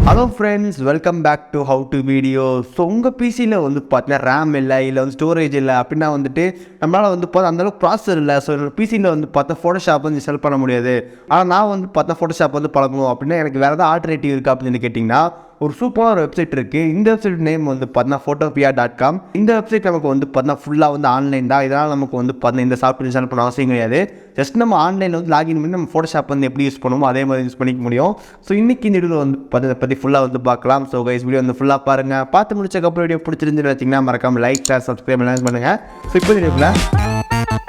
Hello friends, welcome back to How to Video. So உங்கள் பிசியில் வந்து பார்த்தீங்கன்னா ரேம் இல்லை வந்து ஸ்டோரேஜ் இல்லை அப்படின்னா வந்துட்டு நம்மளால் வந்து பார்த்தா அந்தளவுக்கு ப்ராசஸர் இல்லை. ஸோ பிசியில் வந்து பார்த்தா ஃபோட்டோஷாப் வந்து செல் பண்ண முடியாது. ஆனால் நான் வந்து பார்த்தா ஃபோட்டோஷாப் வந்து பழகணும் அப்படின்னா எனக்கு வேறு ஏதாவது ஆல்டர்னேட்டிவ் இருக்குது அப்படின்னு கேட்டிங்கன்னா ஒரு சூப்பரான வெப்சைட் இருக்குது. இந்த வெப்சைட் நேம் வந்து பார்த்தீங்கன்னா photopea.com. இந்த வெப்சைட் நமக்கு வந்து பார்த்தீங்கன்னா ஃபுல்லாக வந்து ஆன்லைன் தான். இதனால் நமக்கு வந்து பார்த்தீங்கன்னா இந்த சாஃப்ட்வேர் இன்ஸ்டால் பண்ண அவசியம் கிடையாது. ஜஸ்ட் நம்ம ஆன்லைனில் வந்து லாகின் பண்ணி நம்ம ஃபோட்டோஷாப் வந்து எப்படி யூஸ் பண்ணுவோமோ அதே மாதிரி யூஸ் பண்ணிக்க முடியும். ஸோ இன்றைக்கி இந்த வீடியோ வந்து அதை பற்றி ஃபுல்லாக வந்து பார்க்கலாம். ஸோ கைஸ் வீடியோ வந்து ஃபுல்லாக பாருங்கள். பார்த்து முடிச்சக்கப்புறம் வீடியோ பிடிச்சிருந்துன்னு வச்சிங்கன்னா மறக்காமல் லைக் ஷேர் சப்ஸ்கிரைப் எல்லாம் பண்ணுங்கள். ஸோ இப்போ வீடியோக்குள்ள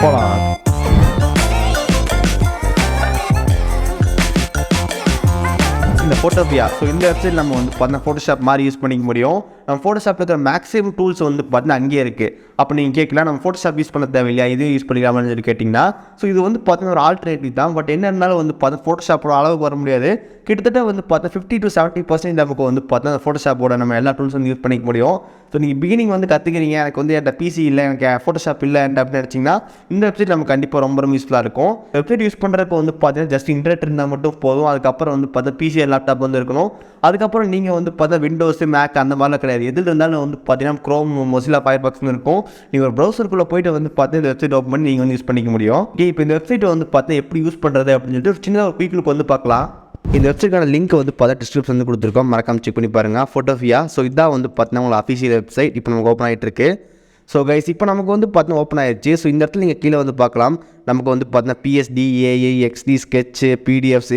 போகலாம். இந்த Photopea. ஸோ இந்த வெப்சைட் நம்ம வந்து பார்த்தீங்கன்னா ஃபோட்டோஷாப் மாதிரி யூஸ் பண்ணிக்க முடியும். நம்ம ஃபோட்டோஷாப்பில் இருக்கிற மேக்ஸிமம் டூல்ஸ் வந்து பார்த்தீங்கன்னா அங்கேயே இருக்குது. அப்போ நீங்கள் கேட்கலாம் நம்ம ஃபோட்டோஷாப் யூஸ் பண்ண தேவையில்லையா, இது யூஸ் பண்ணிக்கலாம்னு சொல்லி கேட்டிங்கன்னா ஸோ இது வந்து பார்த்தீங்கன்னா ஒரு ஆல்டர்னேட்டிவ் தான். பட் என்ன இருந்தாலும் வந்து பார்த்தா ஃபோட்டோஷாப்போட அளவுக்கு வர முடியாது. கிட்டத்தட்ட வந்து பார்த்தா 50 to 70% நமக்கு வந்து பார்த்தா ஃபோட்டோஷாப்போட நம்ம எல்லா டூல்ஸ் வந்து யூஸ் பண்ணிக்க முடியும். ஸோ நீங்கள் பிகினிங் வந்து கற்றுக்கிறீங்க, எனக்கு வந்து என்கிட்ட பிசி இல்லை, எனக்கு ஃபோட்டோஷாப் இல்லை அப்படின்னு நினச்சிங்கன்னா இந்த வெப்சைட் நமக்கு கண்டிப்பாக ரொம்ப யூஸ்ஃபுல்லாக இருக்கும். வெப்சைட் யூஸ் பண்ணுறப்போ வந்து பார்த்தீங்கன்னா ஜஸ்ட் இன்டர்நெட் இருந்தால் மட்டும் போதும். அதுக்கப்புறம் வந்து பார்த்தா பிசி லேப்டாப் வந்து இருக்கணும். அதுக்கப்புறம் நீங்கள் வந்து பார்த்தா விண்டோஸ் மேக் அந்த மாதிரிலாம் கிடையாது. எதில் இருந்தாலும் வந்து பார்த்தீங்கன்னா க்ரோம் மொசிலா ஃபயர்பாக்ஸ்னு இருக்கும். நீங்கள் ஒரு ப்ரௌசருக்குள்ளே போய்ட்டு வந்து பார்த்து இந்த வெப்சைட் ஓப்பன் பண்ணி நீங்கள் வந்து யூஸ் பண்ணிக்க முடியும். இப்போ இந்த வெப்சைட் வந்து பார்த்தா எப்படி யூஸ் பண்ணுறது அப்படின்னு சொல்லிட்டு ஒரு சின்ன ஒரு பீப்புளுக்கு வந்து பார்க்கலாம். இந்த வெப்சைட்டான லிங்க் வந்து பார்த்தா டிஸ்கிரிப்ஷன் வந்து கொடுத்துருக்கோம், மறக்காம செக் பண்ணி பாருங்கள். Photopea. ஸோ இதான் வந்து பார்த்தீங்கன்னா உங்களோட அஃபிஷியல் வெப்சைட் இப்போ நமக்கு ஓப்பன் ஆகிட்டு இருக்கு. ஸோ கைஸ் இப்போ நமக்கு வந்து பார்த்தீங்கன்னா ஓப்பன் ஆயிடுச்சு. ஸோ இந்த இடத்துல நீங்கள் கீழே வந்து பார்க்கலாம், நமக்கு வந்து பார்த்தீங்கன்னா PSD, AI, XD, Sketch, PDFs,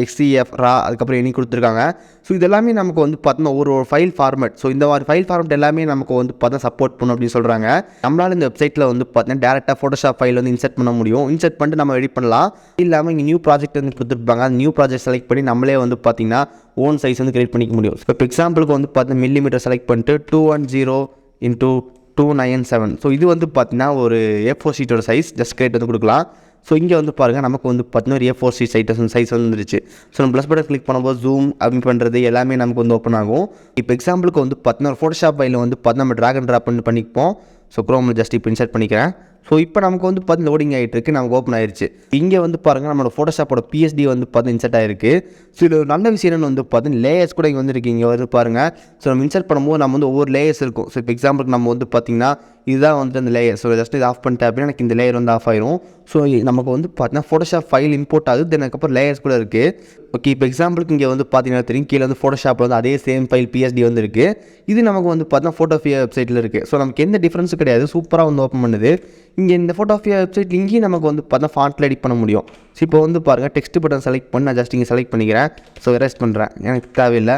XCF, RAW, அதுக்கப்புறம் இனி கொடுத்துருக்காங்க. ஸோ இது எல்லாமே நமக்கு வந்து பார்த்தீங்கன்னா ஒரு ஃபைல் ஃபார்மேட். ஸோ இந்த மாதிரி ஃபைல் ஃபார்மேட் எல்லாமே நமக்கு வந்து பார்த்தீங்கன்னா சப்போர்ட் பண்ணும் அப்படின்னு சொல்கிறாங்க. நம்மளால் இந்த வெப்சைட்டில் வந்து பார்த்தீங்கன்னா டேரெக்டாக ஃபோட்டோஷாப் ஃபைல் வந்து இன்சர்ட் பண்ண முடியும். இன்சர்ட் பண்ணிட்டு நம்ம எடிட் பண்ணலாம். இல்லாமல் இங்கே நியூ ப்ராஜெக்ட் வந்து கொடுத்துருப்பாங்க. அந்த நியூ ப்ராஜெக்ட் செலக்ட் பண்ணி நம்மளே வந்து பார்த்தீங்கன்னா ஓன் சைஸ் வந்து கிரியேட் பண்ணிக்க முடியும். இப்போ எக்ஸாம்பிளுக்கு வந்து பார்த்தீங்கன்னா மில்லிமீட்டர் செலக்ட் பண்ணிட்டு 210x297. ஸோ இது வந்து பார்த்தீங்கன்னா ஒரு A4 ஷீட்டோட சைஸ் ஜஸ்ட் கிரியேட் வந்து கொடுக்கலாம். ஸோ இங்கே வந்து பாருங்கள், நமக்கு வந்து பார்த்தீங்கன்னா ஒரு A4 ஷீட் சைஸ் வந்துருச்சு. ஸோ நம்ம ப்ளஸ் பட்டன் கிளிக் பண்ணும்போது ஜூம் அப்படி பண்ணுறது எல்லாமே நமக்கு வந்து ஓப்பன் ஆகும். இப்போ எக்ஸாம்பிளுக்கு வந்து பார்த்தீங்கன்னா ஒரு ஃபோட்டோஷாப் ஃபைலில் வந்து பார்த்தீங்கன்னா நம்ம ட்ராக் அண்ட் ட்ராப் பண்ணிப்போம். ஸோ க்ரோமில் ஜஸ்ட் இப்போ இன்சர்ட் பண்ணிக்கிறேன். ஸோ இப்போ நமக்கு வந்து பார்த்தீங்கன்னா லோடிங் ஆகிட்டு இருக்குது, நமக்கு ஓப்பன் ஆயிடுச்சு. இங்கே வந்து பாருங்கள் நம்மளோட ஃபோட்டோஷாப்போட PSD வந்து பார்த்தீங்கன்னா இன்சர்ட் ஆகிருக்கு. ஸோ இது ஒரு நல்ல விஷயம் என்னென்னு வந்து பார்த்தீங்கன்னா லேயர்ஸ் கூட இங்கே வந்துருக்கு. இங்கே வந்து பாருங்கள், ஸோ நம்ம இன்சர்ட் பண்ணும்போது நம்ம வந்து ஒவ்வொரு லேயர்ஸ் இருக்கும். ஸோ இப்போ எக்ஸாம்பிளுக்கு நம்ம வந்து பார்த்திங்கன்னா இதுதான் வந்துட்டு அந்த லேயர். ஸோ ஜஸ்ட் இது ஆஃப் பண்ணிட்டேன் அப்படின்னா எனக்கு இந்த லேயர் வந்து ஆஃப் ஆயிரும். ஸோ நமக்கு வந்து பார்த்தீங்கன்னா ஃபோட்டோஷாப் ஃபைல் இம்போர்ட் ஆகுது, தென் அதுக்கப்புறம் லேயர்ஸ் கூட இருக்குது. ஓகே, இப்போ எக்ஸாம்பிளுக்கு இங்கே வந்து பார்த்தீங்கன்னா தெரியும், கீழே வந்து ஃபோட்டோஷாப்பில் வந்து அதே சேம் ஃபைல் PSD வந்து இருக்குது. இது நமக்கு வந்து பார்த்தீங்கன்னா Photopea வெப்சைட்டில் இருக்குது. ஸோ நமக்கு எந்த டிஃப்ரென்ஸும் கிடையாது, சூப்பராக வந்து ஓப்பன் பண்ணுது. இங்கே இந்த Photopea வெப்சைட் இங்கேயும் நமக்கு வந்து பார்த்தீங்கன்னா ஃபாண்ட்டில் எடிட் பண்ண முடியும். ஸோ இப்போ வந்து பாருங்கள், டெக்ஸ்ட் பட்டன் செலக்ட் பண்ணி நான் ஜஸ்ட் இங்கே செலக்ட் பண்ணிக்கிறேன். ஸோ எரேஸ் பண்ணுறேன், எனக்கு தேவையில்லை.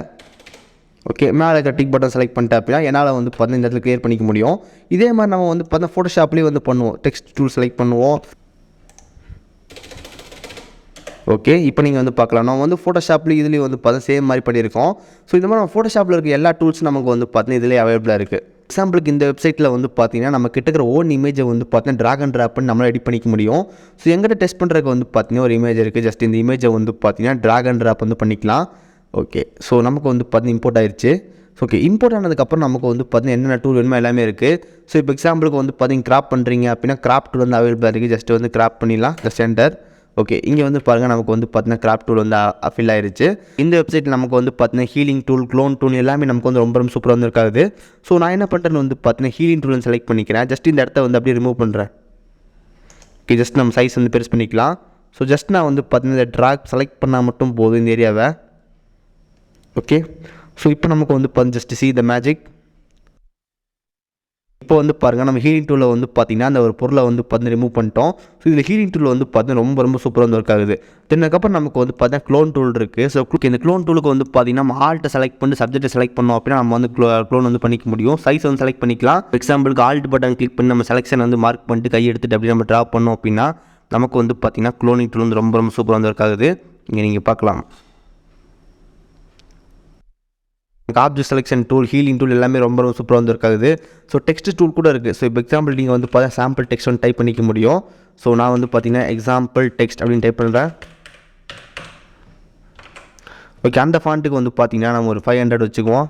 ஓகே, மேலே இருக்க டிக் பட்டன் செலக்ட் பண்ணிட்டேன் அப்படின்னா என்னால் வந்து பார்த்தீங்கன்னா இந்த இடத்துல கிளியர் பண்ணிக்க முடியும். இதே மாதிரி நம்ம வந்து பார்த்தீங்கன்னா ஃபோட்டோஷாப்லேயே வந்து பண்ணுவோம். டெக்ஸ்ட் டூல் செலக்ட் பண்ணுவோம். ஓகே, இப்போ நீங்கள் வந்து பார்க்கலாம், நம்ம வந்து ஃபோட்டோஷாப்லேயும் இதுலேயும் வந்து பார்த்தா சேம் மாதிரி பண்ணியிருக்கோம். ஸோ இந்த மாதிரி நம்ம ஃபோட்டோஷாப்பில் இருக்க எல்லா டூல்ஸும் நமக்கு வந்து பார்த்தீங்கன்னா இதிலே அவைலபிளாக இருக்குது. எக்ஸாம்பிளுக்கு இந்த வெப்சைட்டில் வந்து பார்த்தீங்கன்னா நம்ம கிட்ட இருக்கிற ஓன் இமேஜை வந்து பார்த்தீங்கன்னா ட்ராக் அண்ட் ட்ராப் பண்ணி நம்மளால் எடிட் பண்ணிக்க முடியும். ஸோ எங்கிட்ட டெஸ்ட் பண்ணுறதுக்கு வந்து பார்த்தீங்கன்னா ஒரு இமேஜ் இருக்குது. ஜஸ்ட் இந்த இமேஜை வந்து பார்த்தீங்கன்னா ட்ராக் அண்ட் ட்ராப் வந்து பண்ணிக்கலாம். ஓகே, ஸோ நமக்கு வந்து பார்த்தீங்கன்னா இம்போர்ட் ஆயிடுச்சு. ஓகே, இம்போர்ட் ஆனதுக்கப்புறம் நமக்கு வந்து பார்த்தீங்கன்னா என்னென்ன டூல் வேணுமோ எல்லாமே இருக்குது. ஸோ இப்போ எக்ஸாம்பிளுக்கு வந்து பார்த்தீங்கன்னா கிராப் பண்ணுறீங்க அப்படின்னா கிராப் டூல் வந்து அவைலபிளாக இருக்குது. ஜஸ்ட் வந்து கிராப் பண்ணிடலாம், ஜஸ்ட் என்டர். ஓகே, இங்கே வந்து பாருங்கள், நமக்கு வந்து பார்த்தீங்கன்னா கிராப் டூல் வந்து ஃபில் ஆயிடுச்சு. இந்த வெப்சைட்டில் நமக்கு வந்து பார்த்தீங்கன்னா ஹீலிங் டூல், க்ளோன் டூல் எல்லாமே நமக்கு வந்து ரொம்ப சூப்பராக வந்து இருக்காது. ஸோ நான் என்ன பண்ணுறேன்னு வந்து பார்த்தீங்கன்னா ஹீலிங் டூல் செலக்ட் பண்ணிக்கிறேன். ஜஸ்ட் இந்த இடத்த வந்து அப்படியே ரிமூவ் பண்ணுறேன். ஓகே, ஜஸ்ட் நம்ம சைஸ் வந்து பெருசு பண்ணிக்கலாம். ஸோ ஜஸ்ட் நான் வந்து பார்த்தீங்கன்னா இந்த ட்ராக் செலக்ட் பண்ணால் மட்டும் போதும் இந்த ஏரியாவை. ஓகே, ஸோ இப்போ நமக்கு வந்து ஜஸ்ட் சி த மேஜிக். இப்போ வந்து பாருங்கள், நம்ம ஹீலிங் டூலில் வந்து பார்த்திங்கன்னா அந்த ஒரு பொருளை வந்து பார்த்தீங்கன்னா ரிமூவ் பண்ணிட்டோம். ஸோ இதில் ஹீலிங் டூல் வந்து பார்த்தீங்கன்னா ரொம்ப சூப்பராக வந்து ஒர்க் ஆகுது. அதுக்கப்புறம் நமக்கு வந்து பார்த்தீங்கன்னா க்ளோன் டூல் இருக்குது. ஸோ இந்த க்ளோன் டூலுக்கு வந்து பார்த்திங்கன்னா நம்ம ஆல்ட்டை செலக்ட் பண்ணி சப்ஜெக்ட்டை செலக்ட் பண்ணோம் அப்படின்னா நம்ம வந்து க்ளோன் வந்து பண்ணிக்க முடியும். சைஸ் வந்து செலக்ட் பண்ணிக்கலாம். எக்ஸாம்பிளுக்கு ஆல்ட் பட்டன் கிளிக் பண்ணி நம்ம செலெக்ஷன் வந்து மார்க் பண்ணிட்டு கை எடுத்துகிட்டு அப்படி நம்ம ட்ரா பண்ணோம் அப்படின்னா நமக்கு வந்து பார்த்திங்கன்னா க்ளோனிங் டூல் வந்து ரொம்ப சூப்பராக வந்து ஒர்க் ஆகுது. இங்கே நீங்கள் பார்க்கலாம், object selection tool, healing tool எல்லாமே ரொம்ப சூப்பராக வந்து இருக்காது. ஸோ டெக்ஸ்ட் டூல் கூட இருக்குது. ஸோ இப்போ எக்ஸாம்பிள் நீங்கள் வந்து பார்த்தா சாம்பிள் டெக்ஸ்ட் வந்து டைப் பண்ணிக்க முடியும். ஸோ நான் வந்து பார்த்தீங்கன்னா எக்ஸாம்பிள் டெக்ஸ்ட் அப்படின்னு டைப் பண்ணுறேன். ஓகே, அந்த ஃபாண்ட்டுக்கு வந்து பார்த்தீங்கன்னா நம்ம ஒரு 500 வச்சுக்குவோம்.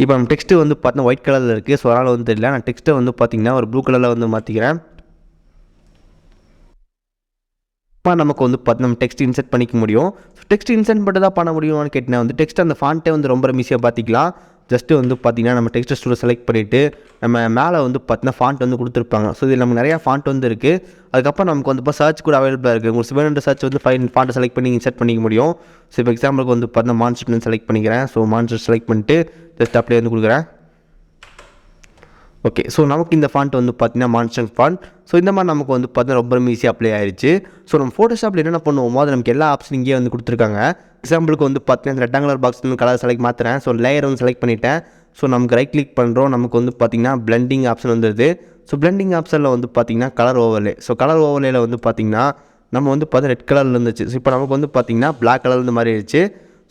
இப்போ நம்ம டெக்ஸ்ட்டு வந்து பார்த்தீங்கன்னா ஒயிட் கலரில் இருக்குது. ஸோ அதனால் வந்து தெரியல, நான் டெக்ஸ்ட்டை வந்து பார்த்தீங்கன்னா ஒரு ப்ளூ கலரில் வந்து மாற்றிக்கிறேன். இப்போ நமக்கு வந்து நம்ம டெக்ஸ்ட் இன்செர்ட் பண்ணிக்க முடியும். ஸோ டெக்ஸ்ட் இன்செர்ட் மட்டும் தான் பண்ண முடியும்னு கேட்டிங்கன்னா வந்து டெக்ஸ்ட் அந்த ஃபாண்ட்டே வந்து ரொம்ப ஈஸியாக பார்த்திக்கலாம். ஜஸ்ட்டு வந்து பார்த்திங்கன்னா நம்ம டெக்ஸ்ட் ஸ்டூடியோ செலக்ட் பண்ணிவிட்டு நம்ம மேலே வந்து பார்த்திங்கன்னா ஃபாண்ட் வந்து கொடுத்துருப்பாங்க. ஸோ இதில் நமக்கு நிறையா ஃபாண்ட் வந்து இருக்குது. அதுக்கப்புறம் நமக்கு வந்து இப்போ சர்ச் கூட அவைலபிளாக இருக்குது. உங்களுக்கு வேணுன்ற சர்ச் வந்து ஃபாண்ட்டை செலக்ட் பண்ணி இன்செர்ட் பண்ணிக்க முடியும். ஸோ இப்போ எக்ஸாம்பிளுக்கு வந்து பார்த்தீங்கன்னா மான்ஸ்டர் செலக்ட் பண்ணிக்கிறேன். ஸோ மான்ஸ்டர் செலக்ட் பண்ணிட்டு ஜஸ்ட் அப்படியே வந்து கொடுக்குறேன். ஓகே, ஸோ நமக்கு இந்த ஃபாண்ட் வந்து பார்த்தீங்கன்னா மான்ஸ்டர் ஃபாண்ட். ஸோ இந்த மாதிரி நமக்கு வந்து பார்த்தீங்கன்னா ரொம்ப ஈஸியாக அப்ளை ஆயிடுச்சு. ஸோ நம்ம ஃபோட்டோஷாப்பில் என்னென்ன பண்ணுவோமோ அது நமக்கு எல்லா ஆப்ஷன் இங்கேயே வந்து கொடுத்துருக்காங்க. எக்ஸாம்பிளுக்கு வந்து பார்த்தீங்கன்னா ரெக்டாங்குலர் பாக்ஸ் வந்து கலர் செலக்ட் மாற்றுறேன். ஸோ லேயர் வந்து செலக்ட் பண்ணிவிட்டேன். ஸோ நமக்கு ரைட் கிளிக் பண்ணுறோம். நமக்கு வந்து பார்த்திங்கன்னா பிளெண்டிங் ஆப்ஷன் வந்துடுது. ஸோ பிளெண்டிங் ஆப்ஷனில் வந்து பார்த்திங்கன்னா கலர் ஓவர்லே. ஸோ கலர் ஓவர்லேயில் வந்து பார்த்திங்கன்னா நம்ம வந்து பார்த்தா ரெட் கலரில் இருந்துச்சு. ஸோ இப்போ நமக்கு வந்து பார்த்திங்கன்னா பிளாக் கலர் இந்த மாதிரி ஆயிடுச்சு.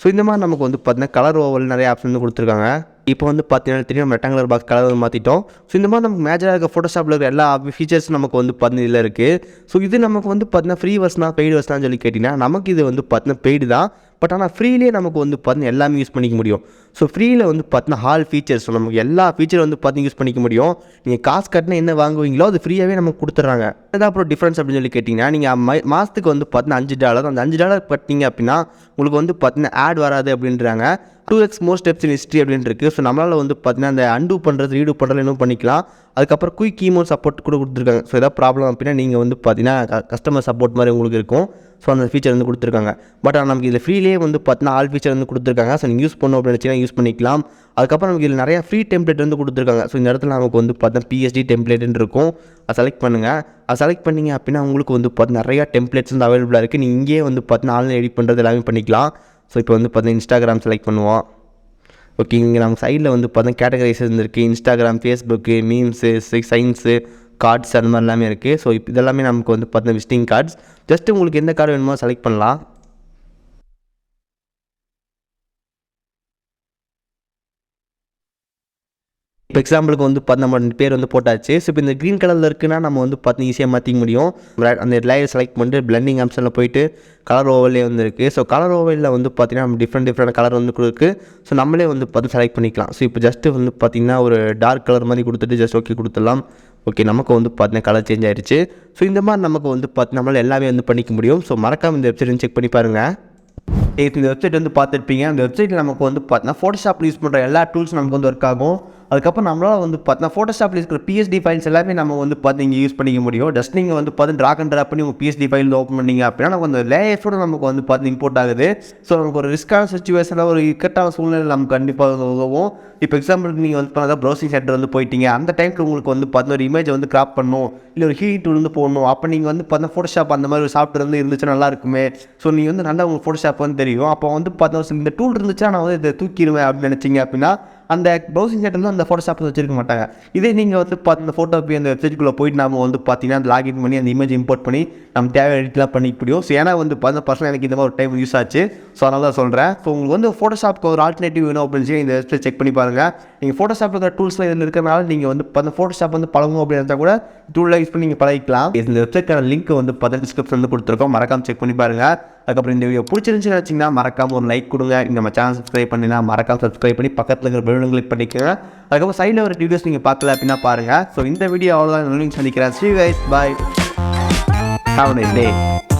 ஸோ இந்த மாதிரி நமக்கு வந்து பார்த்திங்கன்னா கலர் ஓவரில் நிறைய ஆப்ஷன் வந்து கொடுத்துருக்காங்க. இப்போ வந்து பார்த்தீங்கன்னா தெரியும் நம்ம ரெக்டாங்குலர் பாக்ஸ் கலர் வந்து மாற்றிட்டோம். ஸோ இந்த மாதிரி நமக்கு மேஜராக இருக்க ஃபோட்டோஷாப்பில் இருக்கிற எல்லா ஃபீச்சர்ஸும் நமக்கு வந்து பார்த்தீங்கன்னா இதில் இருக்குது. ஸோ இது நமக்கு வந்து பார்த்தீங்கன்னா ஃப்ரீ வெர்ஷனா பெய்டு வெர்ஷனான்னு சொல்லி கேட்டிங்கன்னா நமக்கு இது வந்து பார்த்தீங்கன்னா பெய்டு தான். பட் ஆனால் ஃப்ரீலேயே நமக்கு வந்து பார்த்தீங்கன்னா எல்லாமே யூஸ் பண்ணிக்க முடியும். ஸோ ஃப்ரீயில் வந்து பார்த்தீங்கன்னா ஹால் ஃபீச்சர்ஸ் ஸோ நமக்கு எல்லா ஃபீச்சரும் வந்து பார்த்தீங்கன்னா யூஸ் பண்ணிக்க முடியும். நீங்கள் காசு கட்டினா என்ன வாங்குவீங்களோ அது ஃப்ரீயாகவே நமக்கு கொடுத்துட்றாங்க. அதான் அப்புறம் டிஃப்ரென்ஸ் அப்படின்னு சொல்லி கேட்டிங்கன்னா நீங்கள் மாதத்துக்கு வந்து பார்த்தீங்கன்னா $5 அந்த $5 கட்டிங்க அப்படின்னா உங்களுக்கு வந்து பார்த்தீங்கன்னா ஆட் வராது அப்படின்றாங்க. 2x மோர் ஸ்டெப்ஸ் இன் ஹிஸ்ட்ரி அப்படின்னு இருக்குது. ஸோ நம்மளால் வந்து பார்த்தீங்கன்னா அந்த அன்டூ பண்ணுறது ரீடூ பண்ணுறது இன்னும் பண்ணிக்கலாம். அதுக்கப்புறம் குயிக் கீமோட் சப்போர்ட் கூட கொடுத்துருக்காங்க. ஸோ எதாவது ப்ராப்ளம் அப்படின்னா நீங்கள் வந்து பார்த்தீங்கன்னா கஸ்டமர் சப்போர்ட் மாதிரி உங்களுக்கு இருக்கும். ஸோ அந்த ஃபீச்சர் வந்து கொடுத்துருக்காங்க. பட் ஆனால் நமக்கு இதில் ஃப்ரீலேயே வந்து பார்த்தீங்கன்னா ஆல் ஃபீச்சர் வந்து கொடுத்துருக்காங்க. ஸோ நீங்கள் யூஸ் பண்ணணும் அப்படின்னு நினச்சிங்கன்னா யூஸ் பண்ணிக்கலாம். அதுக்கப்புறம் நமக்கு இதில் நிறையா ஃப்ரீ டெம்ப்ளேட் வந்து கொடுத்துருக்காங்க. ஸோ இந்த இடத்துல நமக்கு வந்து பார்த்தீங்கன்னா PSD டெம்ப்ளேட்னு இருக்கும். அதை செலக்ட் பண்ணுங்கள். அதை செலக்ட் பண்ணிங்க அப்படின்னா உங்களுக்கு வந்து பார்த்தீங்கன்னா நிறையா டெம்ப்ளேட்ஸ் வந்து அவைலபிளாக இருக்குது. நீங்கள் இங்கேயே வந்து பார்த்தீங்கன்னா ஆன்லைன் எடிட் பண்ணுறது எல்லாமே பண்ணிக்கலாம். ஸோ இப்போ வந்து பார்த்தீங்கன்னா இன்ஸ்டாகிராம் செலக்ட் பண்ணுவோம். ஓகே, இங்கே நம்ம சைடில் வந்து பார்த்தீங்கன்னா கேட்டகரைஸ் இருக்குது. Instagram, Facebook, memes, science, cards அந்த மாதிரி எல்லாமே இருக்குது. ஸோ இப்போ இதெல்லாமே நமக்கு வந்து பார்த்தீங்கன்னா விசிட்டிங் கார்ட்ஸ். ஜஸ்ட்டு உங்களுக்கு எந்த கார்டு வேணுமோ செலக்ட் பண்ணலாம். இப்போ எக்ஸாம்பிளுக்கு வந்து நம்ம பேர் வந்து போட்டாச்சு. ஸோ இப்போ இந்த க்ரீன் கலரில் இருக்குன்னா நம்ம வந்து பார்த்தீங்கன்னா ஈஸியாக மாற்றிக்க முடியும். அந்த லேயர் செலக்ட் பண்ணிட்டு பிளெண்டிங் ஆப்ஷனில் போயிட்டு கலர் ஓவர்லே வந்து இருக்குது. ஸோ கலர் ஓவரில் வந்து பார்த்தீங்கன்னா நம்ம டிஃப்ரெண்ட் கலர் வந்து இருக்குது. ஸோ நம்மளே வந்து பார்த்து செலக்ட் பண்ணிக்கலாம். ஸோ இப்போ ஜஸ்ட்டு வந்து பார்த்திங்கன்னா ஒரு டார்க் கலர் மாதிரி கொடுத்துட்டு ஜஸ்ட் ஓகே கொடுத்துடலாம். ஓகே, நமக்கு வந்து பார்த்தீங்கன்னா கலர் சேஞ்ச் ஆயிடுச்சு. ஸோ இந்த மாதிரி நமக்கு வந்து பார்த்து நம்மளால் எல்லாமே வந்து பண்ணிக்க முடியும். ஸோ மறக்காமல் இந்த வெப்சைட் செக் பண்ணி பாருங்கள். இந்த வெப்சைட் வந்து பார்த்துருப்பீங்க. அந்த வெப்சைட்டில் நமக்கு வந்து பார்த்தீங்கன்னா ஃபோட்டோஷாப்பில் யூஸ் பண்ணுற எல்லா டூல்ஸ் நமக்கு வந்து ஒர்க் ஆகும். அதுக்கப்புறம் நம்மளால் வந்து பார்த்தீங்கன்னா ஃபோட்டோஷாப்பில் இருக்கிற PSD ஃபைல்ஸ் எல்லாமே நம்ம வந்து பார்த்து இங்கே யூஸ் பண்ணிக்க முடியும். ஜஸ்ட் நீங்கள் வந்து பார்த்து ட்ராக் அண்ட் ட்ராப் பண்ணி உங்கள் PSD ஃபைல் ஓப்பன் பண்ணிங்க அப்படின்னா நமக்கு அந்த லேயர்ஸோடு நமக்கு வந்து பார்த்து இம்போர்ட் ஆகுது. ஸோ நமக்கு ஒரு ரிஸ்க்கான சுச்சுவேஷனில் ஒரு இக்கட்டான சூழ்நிலை நமக்கு கண்டிப்பாக உதவும். இப்போ எக்ஸாம்பிளுக்கு நீங்கள் வந்து பார்த்தா ப்ரௌசிங் சென்டர் வந்து போயிட்டீங்க. அந்த டைமில் உங்களுக்கு வந்து பார்த்தீங்கன்னா ஒரு இமேஜை வந்து கிராப் பண்ணணும், இல்லை ஒரு ஹீட் வந்து போடணும். அப்போ நீங்கள் வந்து பார்த்தீங்கன்னா ஃபோட்டோஷாப் அந்த மாதிரி ஒரு சாஃப்ட்வேர் வந்து இருந்துச்சுன்னா நல்லா இருக்குமே. ஸோ நீங்கள் வந்து நல்லா உங்களுக்கு ஃபோட்டோஷாப் வந்து தெரியும். அப்போ வந்து பார்த்தீங்கன்னா இந்த டூல் இருந்துச்சுன்னா நான் வந்து இதை தூக்கிடுவேன் அப்படின்னு நினச்சிங்க அப்படின்னா அந்த ப்ரௌசிங் சென்டரில் அந்த ஃபோட்டோஷாப் வச்சிருக்க மாட்டாங்க. இதே நீங்கள் வந்து பார்த்து இந்த ஃபோட்டோபி அந்த வெப்சைட்டுக்குள்ளே போயிட்டு நம்ம வந்து பார்த்தீங்கன்னா அந்த லாகின் பண்ணி அந்த இமேஜ் இம்போர்ட் பண்ணி நம்ம தேவையான எடிட்லாம் பண்ணிக்க முடியும். ஸோ ஏன்னா வந்து பார்த்தீங்கன்னா பர்சனல் எனக்கு இந்த மாதிரி ஒரு டைம் யூஸ் ஆச்சு. ஸோ அதனால தான் சொல்கிறேன். ஸோ உங்களுக்கு வந்து ஃபோட்டோஷாப்க்கு ஒரு ஆல்டர்னேட்டிவ் வேணும் அப்படின்னு சொல்லி இந்த வெப்சைட் செக் பண்ணி பாருங்கள். நீங்கள் ஃபோட்டோஷாப்பில் இருக்கிற டூல்ஸ்லாம் இதில் இருக்கிறனால நீங்கள் வந்து அந்த ஃபோட்டோஷாப் வந்து பழகும் அப்படின்னு கூட டூலில் யூஸ் பண்ணி நீங்கள் பழகிக்கலாம். இந்த வெப்சைட்டான லிங்க் வந்து பார்த்தீங்கன்னா டிஸ்கிரிப்ஷன் வந்து கொடுத்துருக்கோம். மறக்காமல் செக் பண்ணி பாருங்கள். அதுக்கப்புறம் இந்த வீடியோ பிடிச்சிருந்துச்சுன்னு வச்சிங்கன்னா மறக்காமல் ஒரு லைக் கொடுங்க. நம்ம சேனல் சப்ஸ்கிரைப் பண்ணினா மறக்காமல் சப்ஸ்கிரைப் பண்ணி பக்கத்தில் இருக்கிற பெல் கிளிக் பண்ணிக்கோங்க. அதுக்கப்புறம் சைடில் ஒரு வீடியோஸ் நீங்கள் பார்க்கல அப்படின்னா பாருங்கள். ஸோ இந்த வீடியோ அவ்வளோதான். சந்திக்கிறேன். See you guys. Bye. Have a nice day.